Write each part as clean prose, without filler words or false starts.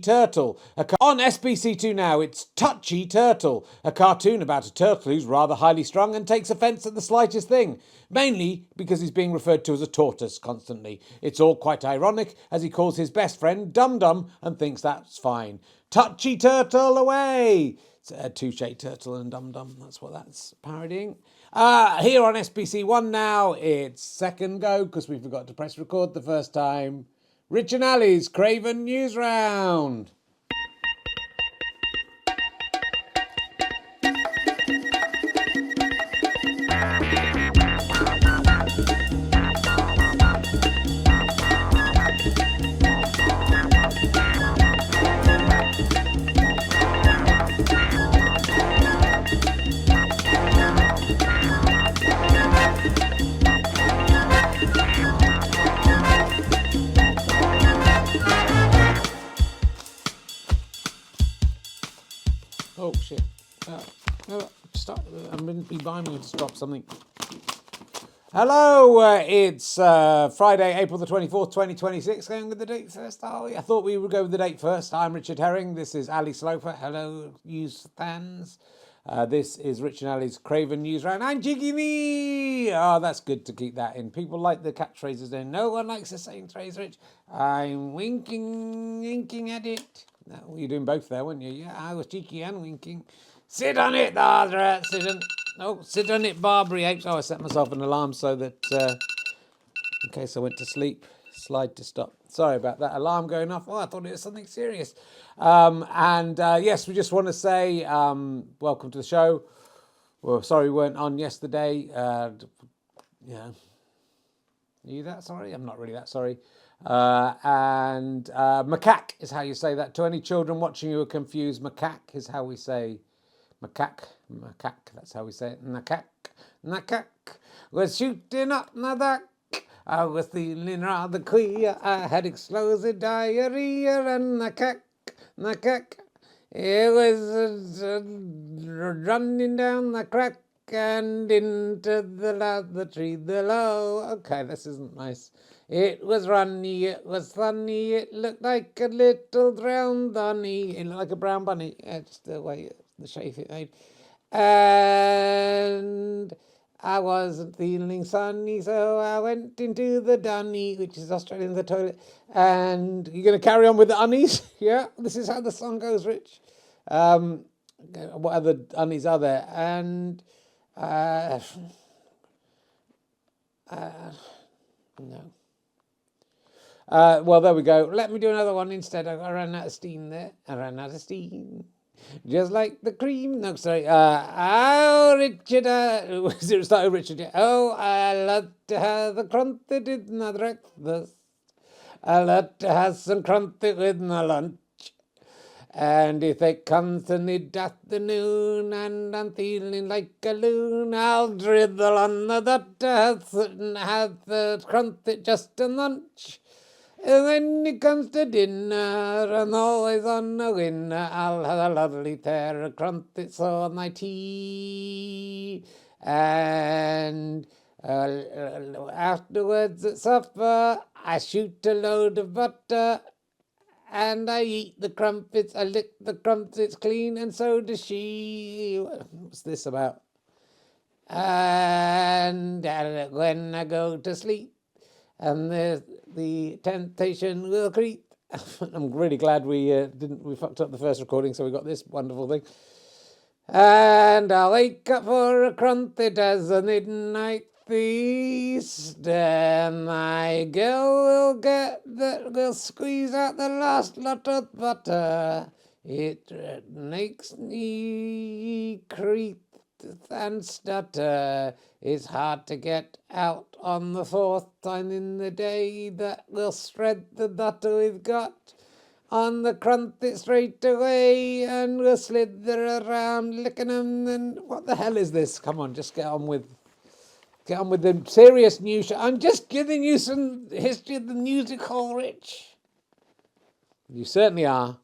Turtle. On SBC2 now, it's Touchy Turtle, a cartoon about a turtle who's rather highly strung and takes offence at the slightest thing, mainly because he's being referred to as a tortoise constantly. It's all quite ironic, as he calls his best friend Dum Dum and thinks that's fine. Touchy Turtle away! It's Touche Turtle and Dum Dum, that's what that's parodying. Here on SBC1 now, it's second go, because we forgot to press record the first time. Rich and Ali's Craven Newsround. Oh shit. Stop. I'm going to be buying me to stop something. Hello, it's Friday, April the 24th, 2026. Going with the date first, are we? I thought we would go with the date first. I'm Richard Herring. This is Ali Sloper. Hello, news fans. This is Rich and Ali's Craven Newsround. I'm Jiggy Me! Oh, that's good to keep that in. People like the catchphrases in. No one likes the same phrase, Rich. I'm winking at it. No, you're doing both there, weren't you? Yeah, I was cheeky and winking. Sit on it, Dardra. Sit on it, Barbary apes. Oh, I set myself an alarm so that in case I went to sleep, slide to stop. Sorry about that alarm going off. Oh, I thought it was something serious. Yes, we just want to say welcome to the show. Well, sorry we weren't on yesterday. Are you that sorry? I'm not really that sorry. Macaque is how you say that. To any children watching who are confused, macaque is how we say macaque. Macaque, that's how we say it. Macaque. We're shooting up my back. I was feeling rather queer. I had explosive diarrhea and macaque. It was running down the crack and into the lavatory below. Okay, this isn't nice. It was runny, it was funny, it looked like a little brown bunny. It looked like a brown bunny. Yeah, just the way, the shape it made. And I wasn't feeling sunny, so I went into the dunny, which is Australian, the toilet. And you're going to carry on with the unnies? Yeah, this is how the song goes, Rich. What other unnies are there? And no. Well, there we go. Let me do another one instead. I ran out of steam there. Just like the cream. No, sorry. Oh, Richard. It started Richard. Yeah. Oh, I love to have the crumpet with my breakfast. I love to have some crumpet with my lunch. And if it comes to mid-afternoon and I'm feeling like a loon, I'll drizzle on the butter and have the crumpet just a munch. And when it comes to dinner, I'm always on a winner. I'll have a lovely pair of crumpets on my tea. And afterwards at supper, I shoot a load of butter. And I eat the crumpets, I lick the crumpets clean, and so does she. What's this about? And when I go to sleep, and the temptation will creep. I'm really glad we fucked up the first recording, so we got this wonderful thing. And I'll wake up for a crumpet as a midnight feast, and my girl will squeeze out the last lot of butter. It makes me creep and stutter. It's hard to get out on the fourth time in the day that we'll spread the butter we've got on the crumpet straight away, and we'll slither around licking them. And what the hell is this? Come on, just get on with the serious news show. I'm just giving you some history of the music hall, Rich. You certainly are,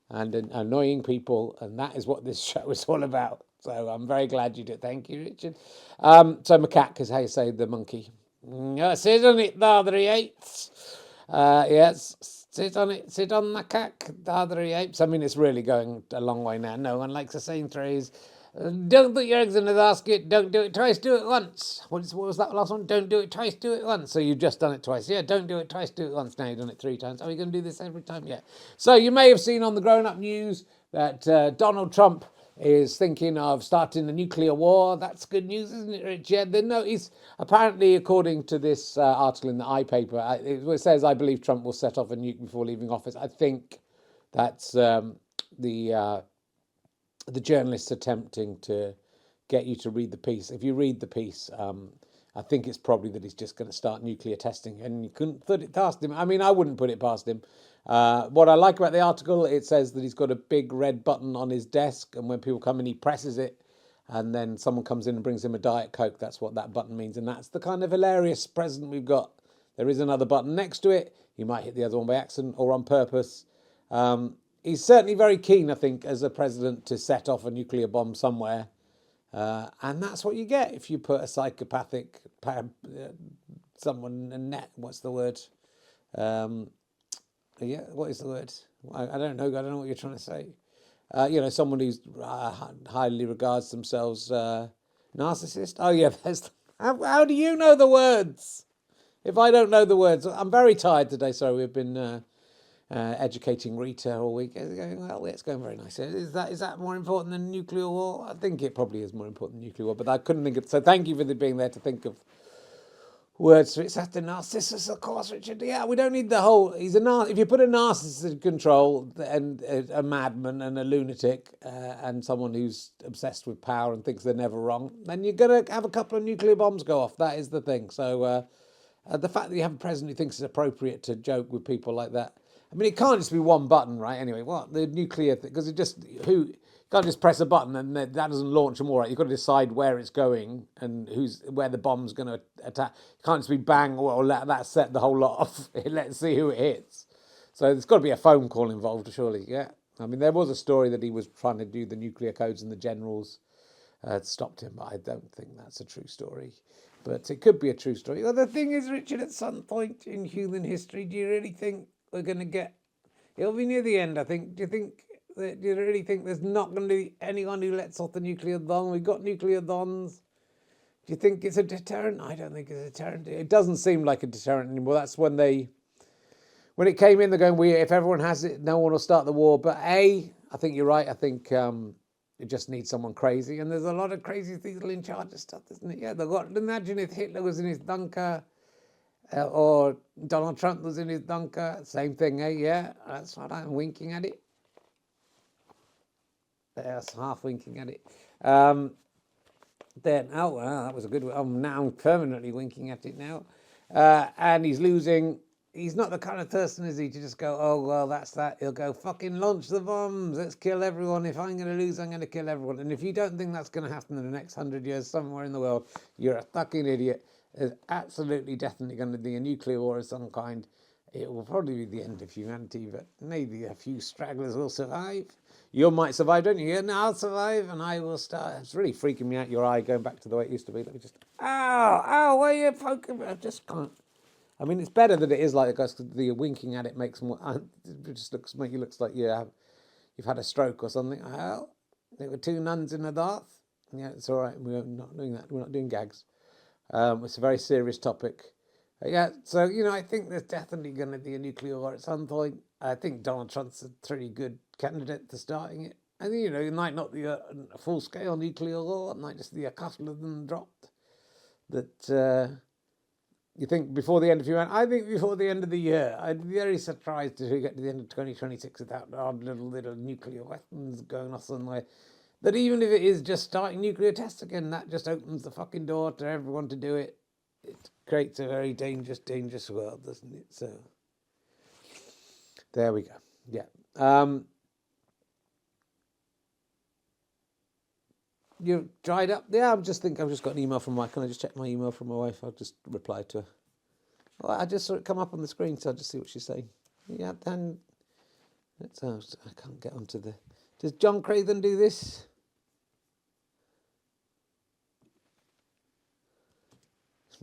and annoying people, and that is what this show is all about. So I'm very glad you did. Thank you, Richard. So macaque is how you say the monkey. Sit on it, Barbary apes. Yes, Sit on it, sit on the cack, the other apes. I mean, it's really going a long way now. No one likes a saying phrase. Don't put your eggs in the basket. Don't do it twice. Do it once. What was that last one? Don't do it twice. Do it once. So you've just done it twice. Yeah, don't do it twice. Do it once. Now you've done it 3 times. Are we going to do this every time? Yeah. So you may have seen on the Grown Up News that Donald Trump is thinking of starting a nuclear war. That's good news, isn't it, Rich? Yeah, no, he's apparently, according to this article in the iPaper, it says, I believe Trump will set off a nuke before leaving office. I think that's the journalists attempting to get you to read the piece. If you read the piece, I think it's probably that he's just going to start nuclear testing, and you couldn't put it past him. I mean, I wouldn't put it past him. What I like about the article, it says that he's got a big red button on his desk, and when people come in, he presses it, and then someone comes in and brings him a Diet Coke. That's what that button means, and that's the kind of hilarious president we've got. There is another button next to it. He might hit the other one by accident or on purpose. He's certainly very keen, I think, as a president to set off a nuclear bomb somewhere. And that's what you get if you put a psychopathic, someone, what's the word? Yeah, what is the word? I don't know. I don't know what you're trying to say. Someone who's highly regards themselves narcissist. Oh, yeah. How do you know the words? If I don't know the words, I'm very tired today. Sorry, we've been educating Rita all week. Well, it's going very nice. Is that more important than nuclear war? I think it probably is more important than nuclear war, but I couldn't think of. So thank you for being there to think of words. It's after Narcissus, of course, Richard. Yeah, we don't need the whole. If you put a narcissist in control and a madman and a lunatic and someone who's obsessed with power and thinks they're never wrong, then you're gonna have a couple of nuclear bombs go off. That is the thing. So the fact that you have a president who thinks it's appropriate to joke with people like that. I mean, it can't just be one button, right? Anyway, what the nuclear thing? Because you can't just press a button and that doesn't launch them all right. You've got to decide where it's going and where the bomb's going to attack. It can't just be bang or let that set the whole lot off. Let's see who it hits. So there's got to be a phone call involved, surely. Yeah. I mean, there was a story that he was trying to do the nuclear codes and the generals stopped him, but I don't think that's a true story. But it could be a true story. Well, the thing is, Richard, at some point in human history, do you really think we're going to get... It'll be near the end, I think. Do you really think there's not going to be anyone who lets off the nuclear bomb? We've got nuclear bombs. Do you think it's a deterrent? I don't think it's a deterrent. It doesn't seem like a deterrent anymore. That's when it came in, they're going, if everyone has it, no one will start the war. But I think you're right. I think it just needs someone crazy. And there's a lot of crazy people in charge of stuff, isn't it? Yeah, imagine if Hitler was in his bunker. Or Donald Trump was in his bunker, same thing, eh? Yeah, that's what I'm winking at it. There's half winking at it. Then, that was a good one. Now I'm permanently winking at it now. And he's losing. He's not the kind of person, is he, to just go, oh, well, that's that. He'll go, fucking launch the bombs. Let's kill everyone. If I'm going to lose, I'm going to kill everyone. And if you don't think that's going to happen in the next 100 years somewhere in the world, you're a fucking idiot. There's absolutely, definitely going to be a nuclear war of some kind. It will probably be the end of humanity, but maybe a few stragglers will survive. You might survive, don't you? Yeah, no, I'll survive, and I will start. It's really freaking me out, your eye going back to the way it used to be. Let me just... Ow, why are you poking me? I just can't. I mean, it's better that it is like that, because the winking at it makes more... It just looks like you've had a stroke or something. Well, there were 2 nuns in the bath. Yeah, it's all right. We're not doing that. We're not doing gags. It's a very serious topic. Yeah, so, I think there's definitely going to be a nuclear war at some point. I think Donald Trump's a pretty good candidate to starting it. I think, it might not be a full-scale nuclear war. It might just be a couple of them dropped. That you think before the end of humanity? I think before the end of the year. I'd be very surprised if we get to the end of 2026 without odd little nuclear weapons going off somewhere. That even if it is just starting nuclear tests again, that just opens the fucking door to everyone to do it. It creates a very dangerous world, doesn't it? So, there we go. Yeah. You dried up? Yeah, I've just got an email from can I just check my email from my wife? I'll just reply to her. Well, I just saw it come up on the screen, so I'll just see what she's saying. Yeah, then I can't get onto the... Does John Craven do this?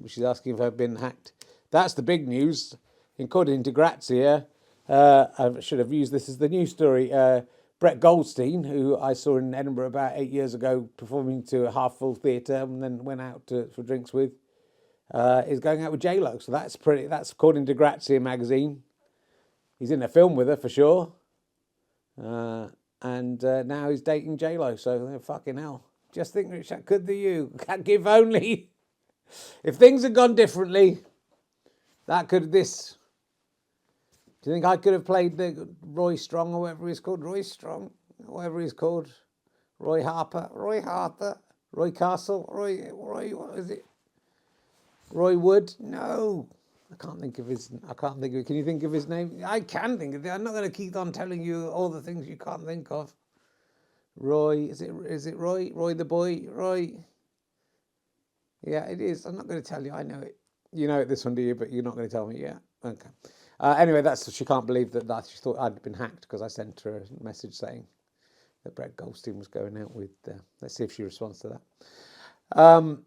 She's asking if I've been hacked. That's the big news. According to Grazia, I should have used this as the news story. Brett Goldstein, who I saw in Edinburgh about 8 years ago, performing to a half-full theatre and then went out for drinks with, is going out with J-Lo. So that's according to Grazia magazine. He's in a film with her for sure. And now he's dating J-Lo. So fucking hell. Just think, Rich, that could be you. If only. If things had gone differently, this. Do you think I could have played the Roy Strong or whatever he's called? Roy Strong, whatever he's called. Roy Harper, Roy Castle, Roy, what is it? Roy Wood? No. I can't think of it. Can you think of his name? I can think of it. I'm not going to keep on telling you all the things you can't think of. Roy, is it Roy? Roy the boy? Roy? Yeah, it is. I'm not going to tell you. I know it. You know it, this one, do you? But you're not going to tell me. Yeah. Okay. Anyway, she can't believe that she thought I'd been hacked because I sent her a message saying that Brett Goldstein was going out with. Let's see if she responds to that.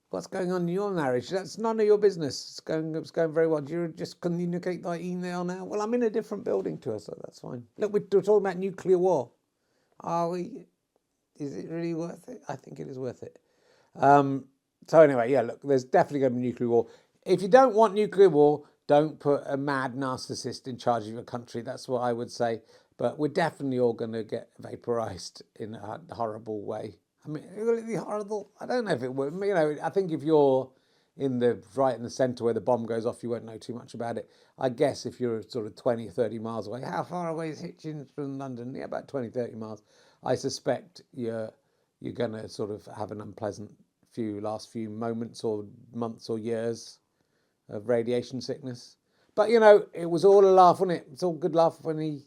What's going on in your marriage? That's none of your business. It's going very well. Do you just communicate by email now? Well, I'm in a different building to her, so that's fine. Look, we're talking about nuclear war. Are we? Is it really worth it? I think it is worth it. So anyway, yeah, look, there's definitely going to be nuclear war. If you don't want nuclear war, don't put a mad narcissist in charge of your country. That's what I would say. But we're definitely all going to get vaporized in a horrible way. I mean, will it be horrible? I don't know if it would. You know, I think if you're right in the centre where the bomb goes off, you won't know too much about it. I guess if you're sort of 20 or 30 miles away, how far away is Hitchins from London? Yeah, about 20, 30 miles. I suspect you're going to sort of have an unpleasant last few moments or months or years of radiation sickness. But, you know, it was all a laugh, wasn't it? It's all good laugh when he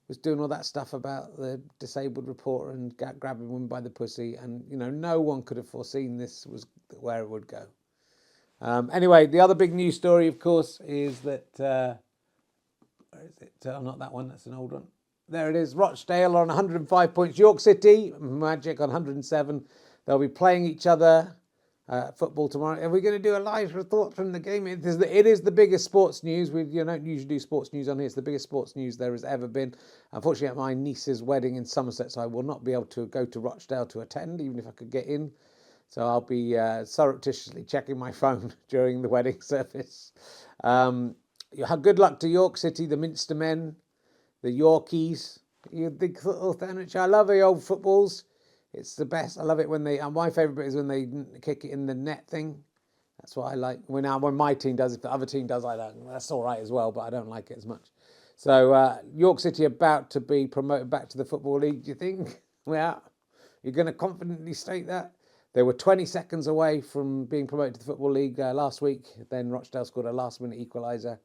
was doing all that stuff about the disabled reporter and grabbing women by the pussy. And, you know, no one could have foreseen this was where it would go. Anyway, the other big news story, of course, is that... where is it? Oh, not that one. That's an old one. There it is. Rochdale on 105 points. York City, Magic on 107. They'll be playing each other football tomorrow. Are we going to do a live report from the game? It is the biggest sports news. We don't usually do sports news on here. It's the biggest sports news there has ever been. Unfortunately, at my niece's wedding in Somerset, so I will not be able to go to Rochdale to attend, even if I could get in. So I'll be surreptitiously checking my phone during the wedding service. Good luck to York City, the Minster men, the Yorkies. You a big football fan, Rich? I love the old footballs. It's the best. I love it when my favourite bit is when they kick it in the net thing. That's what I like. When my team does, if the other team does, I don't. That's all right as well, but I don't like it as much. So York City about to be promoted back to the Football League. Do you think? Well, you're going to confidently state that? They were 20 seconds away from being promoted to the Football League last week. Then Rochdale scored a last-minute equaliser.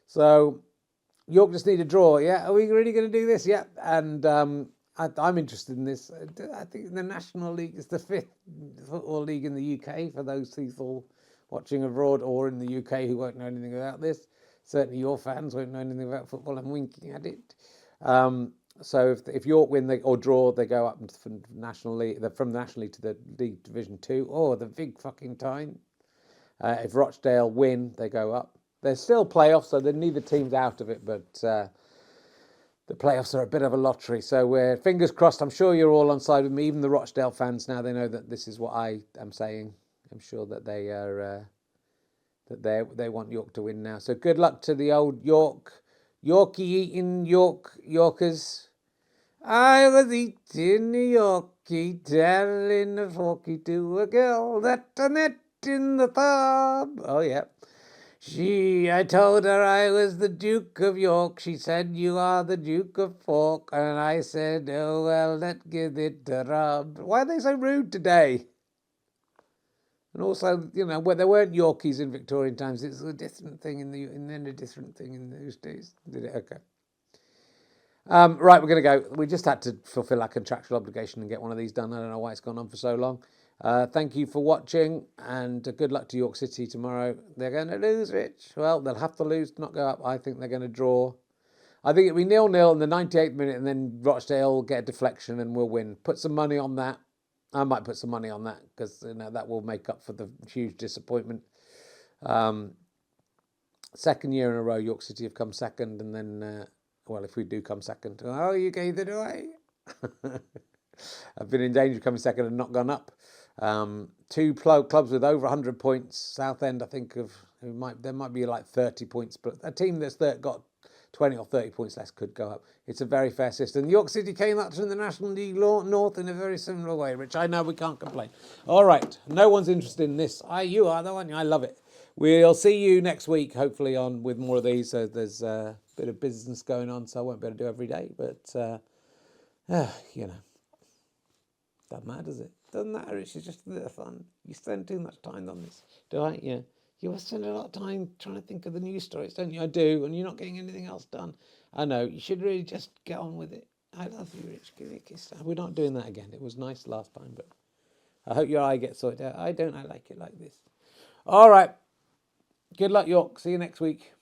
So York just need a draw. Yeah, are we really going to do this? Yeah, and I'm interested in this. I think the National League is the 5th football league in the UK for those people watching abroad or in the UK who won't know anything about this. Certainly your fans won't know anything about football. I'm winking at it. So if York win or draw, they go up from National League to the League Division 2. Oh, the big fucking time. If Rochdale win, they go up. There's still playoffs, so neither team's out of it, but the playoffs are a bit of a lottery. So we're fingers crossed. I'm sure you're all on side with me. Even the Rochdale fans now, they know that this is what I am saying. I'm sure that they are they want York to win now. So good luck to the old Yorkie eating Yorkers. I was eating a Yorkie, telling a forky to a girl that I met in the pub. Oh yeah. I told her I was the Duke of York. She said, you are the Duke of Fork. And I said, oh, well, let's give it a rub. Why are they so rude today? And also, you know, there weren't Yorkies in Victorian times. It's a different thing a different thing in those days. Did it? Okay. Right, we're going to go. We just had to fulfill our contractual obligation and get one of these done. I don't know why it's gone on for so long. Thank you for watching, and good luck to York City tomorrow. They're going to lose, Rich. Well, they'll have to lose to not go up. I think they're going to draw. I think it'll be 0-0 in the 98th minute, and then Rochdale will get a deflection and we'll win. Put some money on that. I might put some money on that because that will make up for the huge disappointment. Second year in a row, York City have come second, and then, well, if we do come second, oh, you gave it away. I've been in danger of coming second and not gone up. Two clubs with over 100 points. Southend, I think, there might be like 30 points, but a team that's got 20 or 30 points less could go up. It's a very fair system. York City came up to the National League North in a very similar way, which I know we can't complain. All right, no one's interested in this. You are, though, aren't you? I love it. We'll see you next week, hopefully, with more of these. So there's a bit of business going on, so I won't be able to do every day, but, you know. Doesn't matter, does it? Doesn't matter. It's just a bit of fun. You spend too much time on this, do I? Yeah. You must spend a lot of time trying to think of the news stories, don't you? I do, and you're not getting anything else done. I know. You should really just get on with it. I love you, Rich. Give me a kiss. We're not doing that again. It was nice last time, but I hope your eye gets sorted out. I don't. I like it like this. All right. Good luck, York. See you next week.